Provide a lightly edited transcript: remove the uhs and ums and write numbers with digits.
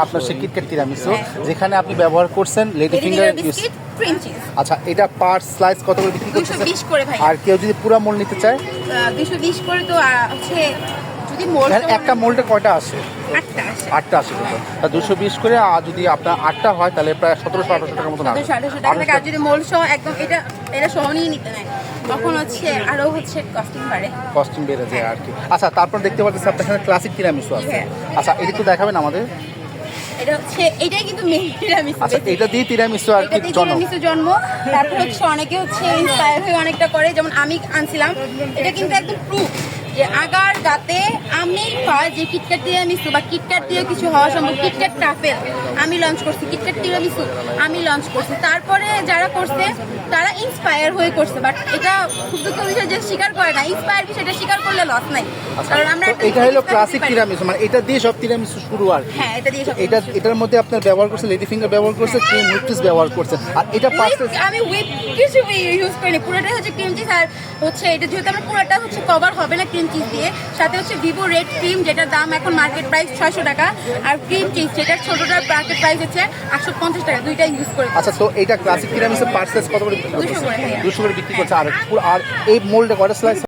আপনার সেই KitKat tiramisu যেখানে আপনি ব্যবহার করছেন lady finger biscuit cream cheese আচ্ছা, এটা পার স্লাইস কত করে বিক্রি করতেছেন? 220 করে ভাই। আর কেউ যদি পুরো মোল নিতে চায় 220 করে তো হচ্ছে যদি মোল একটা মোল্ডে কয়টা আসে? 8টা আসে। 8টা আসে কিন্তু। তা 220 করে, আর যদি আপনার 8টা হয় তাহলে প্রায় 1700-1800 টাকার মতো না? 1800 টাকা লাগে। আর যদি মোল সহ একদম এটা সহ নিয়ে নিতে নেয় তখন হচ্ছে আরো হচ্ছে কস্টিং বাড়ে, কস্টিং বেড়ে যায় আর কি। আচ্ছা, তারপর দেখতে পাচ্ছেন আপনার এখানে ক্লাসিক তিরামিসু আছে। হ্যাঁ। আচ্ছা, এটা একটু দেখাবেন আমাদের। এটা হচ্ছে এটাই কিন্তু মেইন তিরামিসু। আচ্ছা, এটা দিয়ে তিরামিসু আর কি জন্ম। তিরামিসু জন্ম। তারপর হচ্ছে অনেকে হচ্ছে ইন্সপায়ার হয়ে অনেকটা করে, যেমন আমি আনছিলাম। এটা কিন্তু একদম প্রুফ যে আগার গাতে আমি পাই যে কিটক্যাট তিরামিসু বা কিটক্যাট দিয়ে কিছু হওয়া সম্ভব। কিটক্যাট ট্রাফেল আমি লঞ্চ করছি, কিটক্যাট তিরামিসু আমি লঞ্চ করছি। তারপরে যারা করছে তারা ইন্সপায়ার হয়ে করছে, বাট এটা খুব দুঃখ বিষয় যে স্বীকার করে না। ইন্সপায়ার বিষয়টা স্বীকার করলে লস নাই, কারণ আমরা তো এটা হলো ক্লাসিক তিরামিসু, মানে এটা দিয়ে সব তিরামিসু শুরু আর কি। হ্যাঁ, এটা দিয়ে সব এটার মধ্যে আপনার ব্যবহার করছে লেডি ফিঙ্গার ব্যবহার করছে, ক্রিম হুইপ চিজ ব্যবহার করছে, আর এটা পার্সেল আমি হুইপ কিছু ইউজ করিনি, পুরোটাই হচ্ছে ক্রিম চিজ। আর হচ্ছে এটা যেহেতু আমরা পুরোটা হচ্ছে কভার হবে না ক্রিম চিজ দিয়ে, সাথে হচ্ছে ভিভো রেড ক্রিম যেটার দাম এখন মার্কেট প্রাইস 600 টাকা, আর ক্রিম চিজ যেটার ছোটটার মার্কেট প্রাইস হচ্ছে 850 টাকা। দুইটা ইউজ করে। আচ্ছা, তো এইটা ক্লাসিক তিরামিসু পার্সেল কত করে বিক্রি করছে? 200 করে। 200 করে বিক্রি করছে। আর এই মোল্ডে কয়টা স্লাইস?